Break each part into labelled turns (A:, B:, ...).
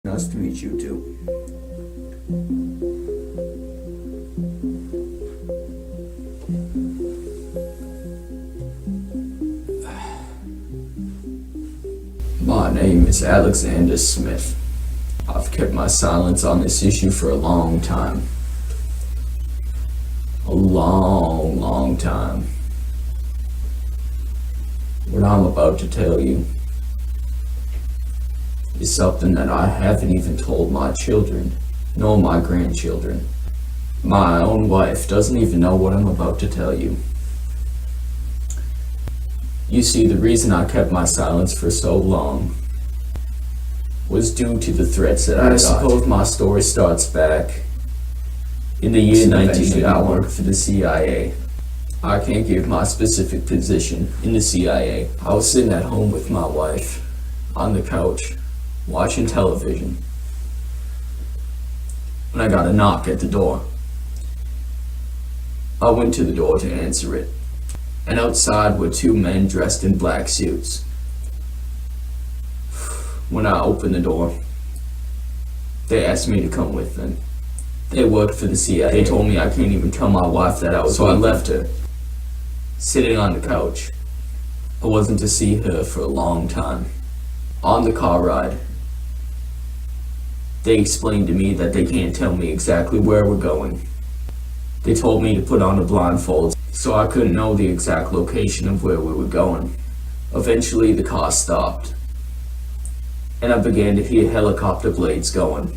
A: Nice to meet you too. My name is Alexander Smith. I've kept my silence on this issue for a long time. A long time. What I'm about to tell you is something that I haven't even told my children, nor my grandchildren. My own wife doesn't even know what I'm about to tell you. You see, the reason I kept my silence for so long was due to the threats that I got. I suppose my story starts back in the year 1980. I worked for the CIA. I can't give my specific position in the CIA. I was sitting at home with my wife on the couch, watching television, when I got a knock at the door. I went to the door to answer it, and outside were two men dressed in black suits. When I opened the door, they asked me to come with them. They worked for the CIA. They told me I can't even tell my wife that I was so I left her, sitting on the couch. I wasn't to see her for a long time. On the car ride, they explained to me that they can't tell me exactly where we're going. They told me to put on a blindfold so I couldn't know the exact location of where we were going. Eventually the car stopped, and I began to hear helicopter blades going.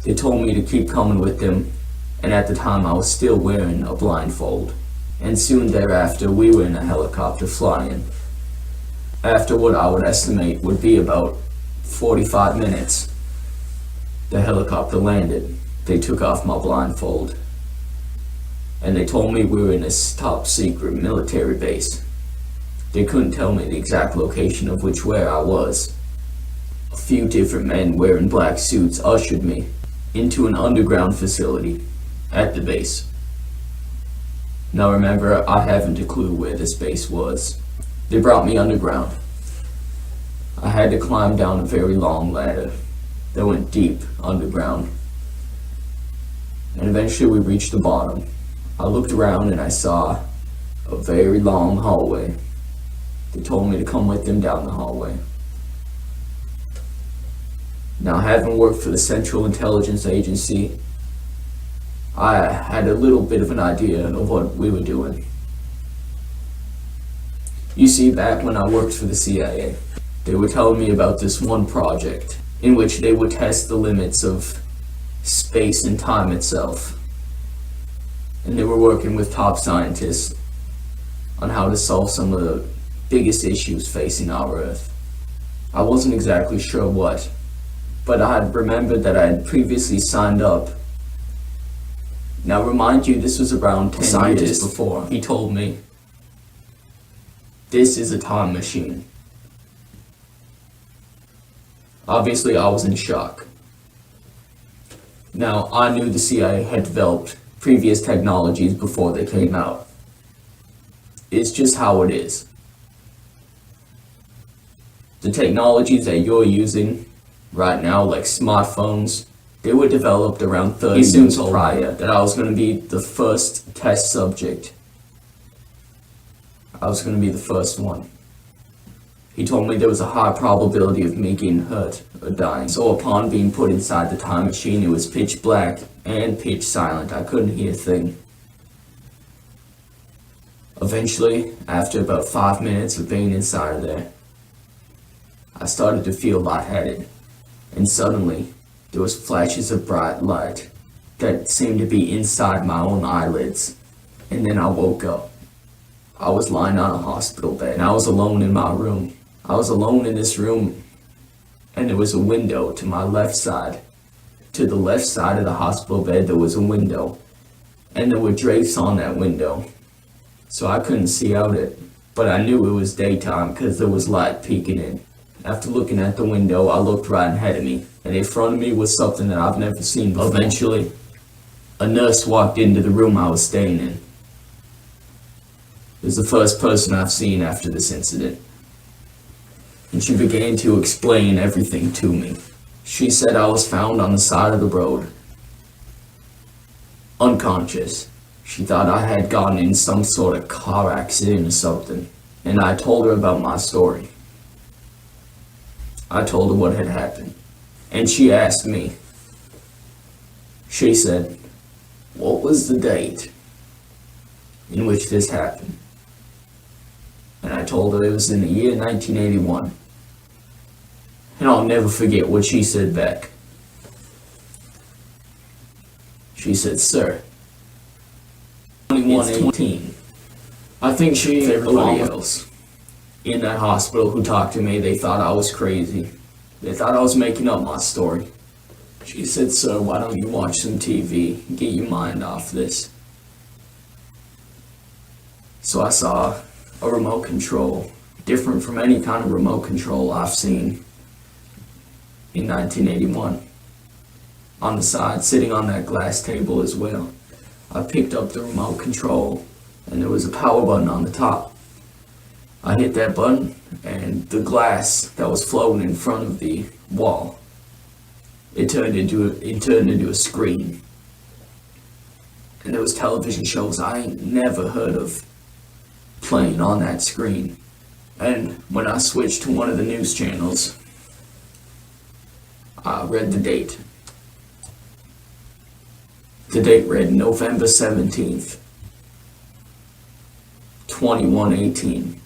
A: They told me to keep coming with them, and at the time I was still wearing a blindfold. And soon thereafter we were in a helicopter flying. After what I would estimate would be about 45 minutes, the helicopter landed. They took off my blindfold, and they told me we were in this top secret military base. They couldn't tell me the exact location of where I was. A few different men wearing black suits ushered me into an underground facility at the base. Now remember, I haven't a clue where this base was. They brought me underground. I had to climb down a very long ladder that went deep underground. And eventually we reached the bottom. I looked around and I saw a very long hallway. They told me to come with them down the hallway. Now, having worked for the Central Intelligence Agency, I had a little bit of an idea of what we were doing. You see, back when I worked for the CIA, they were telling me about this one project in which they would test the limits of space and time itself. And they were working with top scientists on how to solve some of the biggest issues facing our Earth. I wasn't exactly sure what, but I had remembered that I had previously signed up. Now remind you, this was around 10 years before. He told me, this is a time machine. Obviously I was in shock. Now, I knew the CIA had developed previous technologies before they came out. It's just how it is. The technologies that you're using right now, like smartphones, they were developed around 30 years prior. That I was going to be the first test subject. I was going to be the first one. He told me there was a high probability of me getting hurt or dying. So upon being put inside the time machine, it was pitch black and pitch silent. I couldn't hear a thing. Eventually, after about 5 minutes of being inside of there, I started to feel lightheaded. And suddenly, there was flashes of bright light that seemed to be inside my own eyelids. And then I woke up. I was lying on a hospital bed, and I was alone in my room. I was alone in this room, and there was a window to my left side. To the left side of the hospital bed, there was a window, and there were drapes on that window. So I couldn't see out it, but I knew it was daytime because there was light peeking in. After looking at the window, I looked right ahead of me, and in front of me was something that I've never seen before. Eventually, a nurse walked into the room I was staying in. It was the first person I've seen after this incident. And she began to explain everything to me. She said I was found on the side of the road, unconscious. She thought I had gotten in some sort of car accident or something, and I told her about my story. I told her what had happened, and she asked me. She said, "What was the date in which this happened?" And I told her it was in the year 1981. And I'll never forget what she said back. She said, "Sir, 2118. I think she, everybody else in that hospital who talked to me, they thought I was crazy. They thought I was making up my story." She said, "Sir, why don't you watch some TV, get your mind off this?" So I saw a remote control, different from any kind of remote control I've seen in 1981. On the side, sitting on that glass table as well. I picked up the remote control, and there was a power button on the top. I hit that button, and the glass that was floating in front of the wall, it turned into a screen. And there was television shows I ain't never heard of playing on that screen. And when I switched to one of the news channels, I read the date. The date read November 17th, 2118.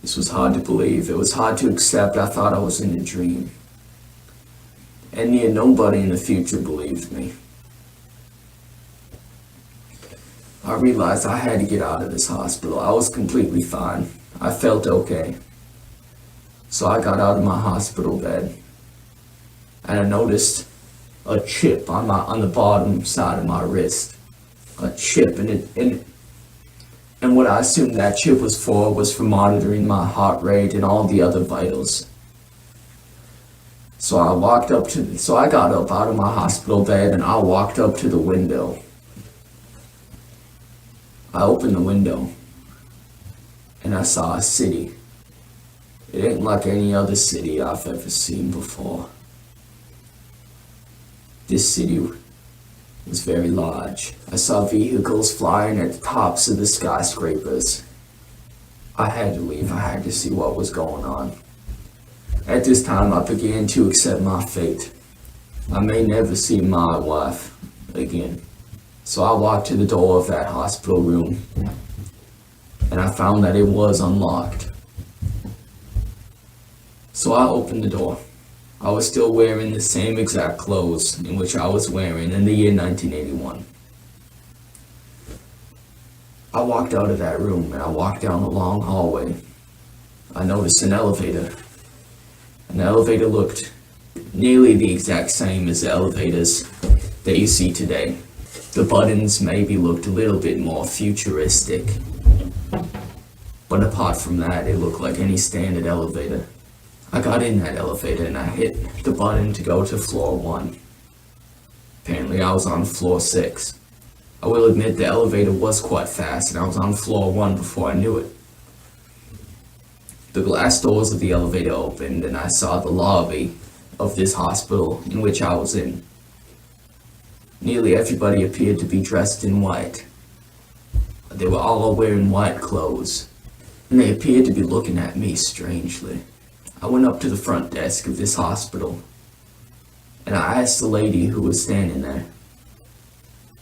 A: This was hard to believe. It was hard to accept. I thought I was in a dream. And yet nobody in the future believed me. I realized I had to get out of this hospital. I was completely fine. I felt okay. So I got out of my hospital bed, and I noticed a chip on the bottom side of my wrist. A chip, and what I assumed that chip was for monitoring my heart rate and all the other vitals. So I got up out of my hospital bed, and I walked up to the window. I opened the window, and I saw a city. It ain't like any other city I've ever seen before. This city was very large. I saw vehicles flying at the tops of the skyscrapers. I had to leave. I had to see what was going on. At this time, I began to accept my fate. I may never see my wife again. So I walked to the door of that hospital room, and I found that it was unlocked. So I opened the door. I was still wearing the same exact clothes in which I was wearing in the year 1981. I walked out of that room, and I walked down a long hallway. I noticed an elevator. And the elevator looked nearly the exact same as the elevators that you see today. The buttons maybe looked a little bit more futuristic, but apart from that, it looked like any standard elevator. I got in that elevator and I hit the button to go to floor 1. Apparently I was on floor 6. I will admit the elevator was quite fast, and I was on floor 1 before I knew it. The glass doors of the elevator opened, and I saw the lobby of this hospital in which I was in. Nearly everybody appeared to be dressed in white. They were all wearing white clothes, and they appeared to be looking at me strangely. I went up to the front desk of this hospital, and I asked the lady who was standing there,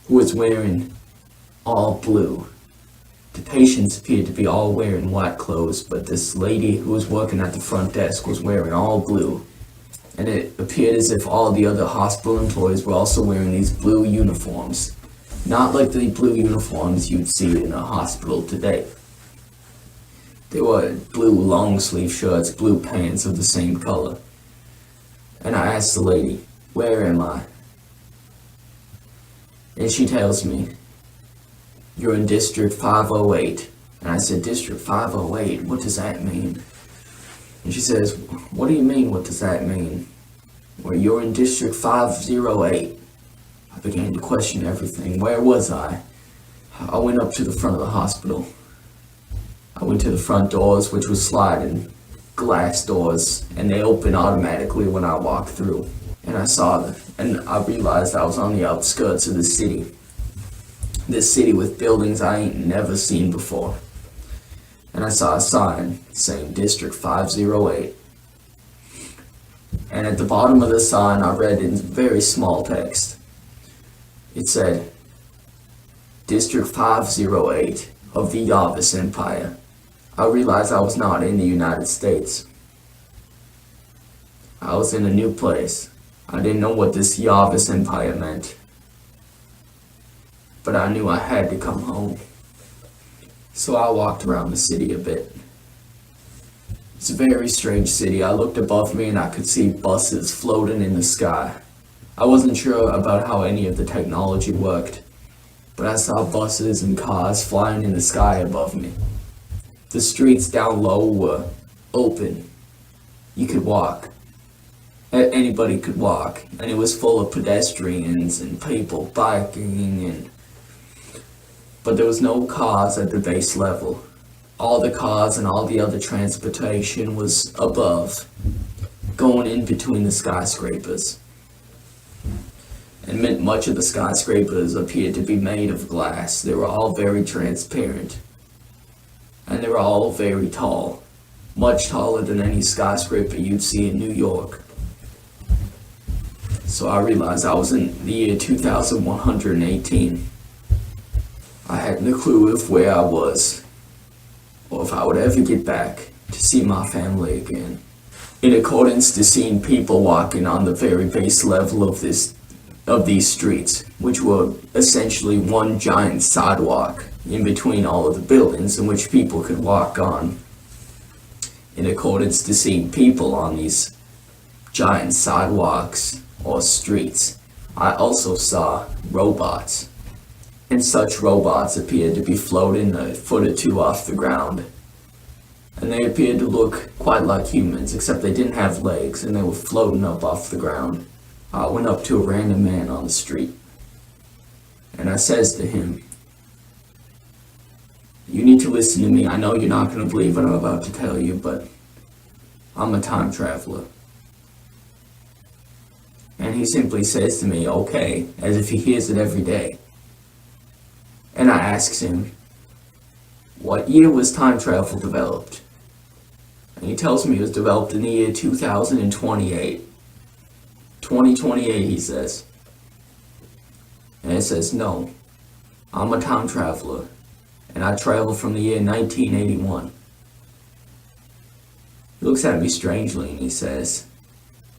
A: who was wearing all blue. The patients appeared to be all wearing white clothes, but this lady who was working at the front desk was wearing all blue. And it appeared as if all the other hospital employees were also wearing these blue uniforms. Not like the blue uniforms you'd see in a hospital today. They were blue long sleeve shirts, blue pants of the same color. And I asked the lady, "Where am I?" And she tells me, "You're in District 508. And I said, "District 508? What does that mean?" And she says, "What do you mean, what does that mean?" "Well, you're in District 508. I began to question everything. Where was I? I went up to the front of the hospital. I went to the front doors, which was sliding, glass doors, and they open automatically when I walk through. And I realized I was on the outskirts of the city. This city with buildings I ain't never seen before. And I saw a sign saying District 508. And at the bottom of the sign, I read in very small text. It said, District 508 of the Yavis Empire. I realized I was not in the United States. I was in a new place. I didn't know what this Yavis Empire meant. But I knew I had to come home. So I walked around the city a bit. It's a very strange city. I looked above me and I could see buses floating in the sky. I wasn't sure about how any of the technology worked, but I saw buses and cars flying in the sky above me. The streets down low were open. You could walk. Anybody could walk, and it was full of pedestrians and people biking but there was no cars at the base level. All the cars and all the other transportation was above, going in between the skyscrapers. And much of the skyscrapers appeared to be made of glass. They were all very transparent. And they were all very tall. Much taller than any skyscraper you'd see in New York. So I realized I was in the year 2118. I had no clue of where I was, or if I would ever get back to see my family again. In accordance to seeing people walking on the very base level of these streets, which were essentially one giant sidewalk in between all of the buildings in which people could walk on. In accordance to seeing people on these giant sidewalks or streets, I also saw robots. And such robots appeared to be floating a foot or two off the ground. And they appeared to look quite like humans, except they didn't have legs and they were floating up off the ground. I went up to a random man on the street. And I says to him, "You need to listen to me. I know you're not going to believe what I'm about to tell you, but I'm a time traveler." And he simply says to me, "Okay," as if he hears it every day. And I asks him, "What year was time travel developed?" And he tells me it was developed in the year 2028. 2028, he says. And it says, "No, I'm a time traveler, and I travel from the year 1981. He looks at me strangely and he says,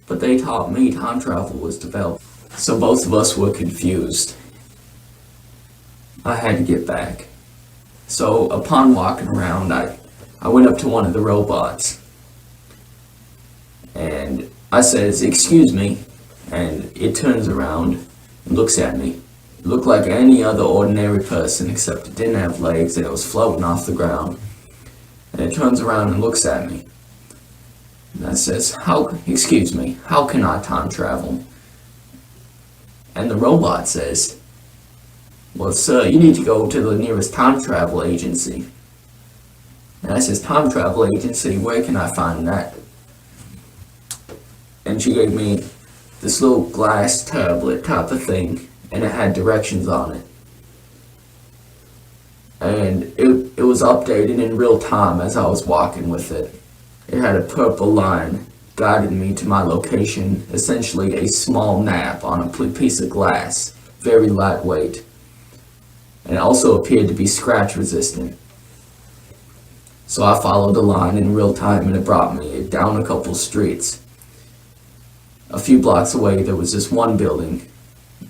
A: "But they taught me time travel was developed." So both of us were confused. I had to get back. So upon walking around, I went up to one of the robots. And I says, "Excuse me." And it turns around and looks at me. It looked like any other ordinary person, except it didn't have legs and it was floating off the ground. And it turns around and looks at me. And I says, "Excuse me, how can I time travel?" And the robot says, "Well, sir, you need to go to the nearest time travel agency." And I says, "Time travel agency, where can I find that?" And she gave me this little glass tablet type of thing, and it had directions on it. And it was updated in real time as I was walking with it. It had a purple line guiding me to my location, essentially a small map on a piece of glass, very lightweight. And it also appeared to be scratch resistant. So I followed the line in real time and it brought me down a couple streets. A few blocks away there was this one building,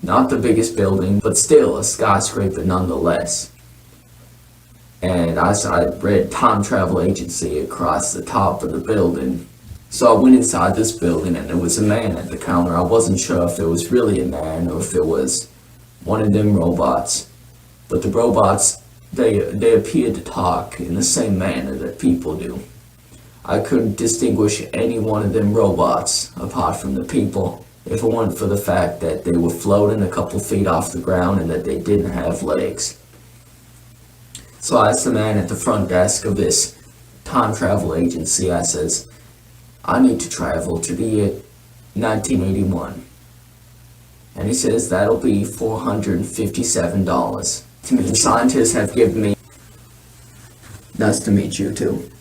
A: not the biggest building, but still a skyscraper nonetheless. And I read time travel agency across the top of the building. So I went inside this building and there was a man at the counter. I wasn't sure if it was really a man or if it was one of them robots. But the robots, they appeared to talk in the same manner that people do. I couldn't distinguish any one of them robots apart from the people if it weren't for the fact that they were floating a couple feet off the ground and that they didn't have legs. So I asked the man at the front desk of this time travel agency, I says, I need to travel to the year 1981. And he says that'll be $457. The scientists have given me. Nice to meet you too.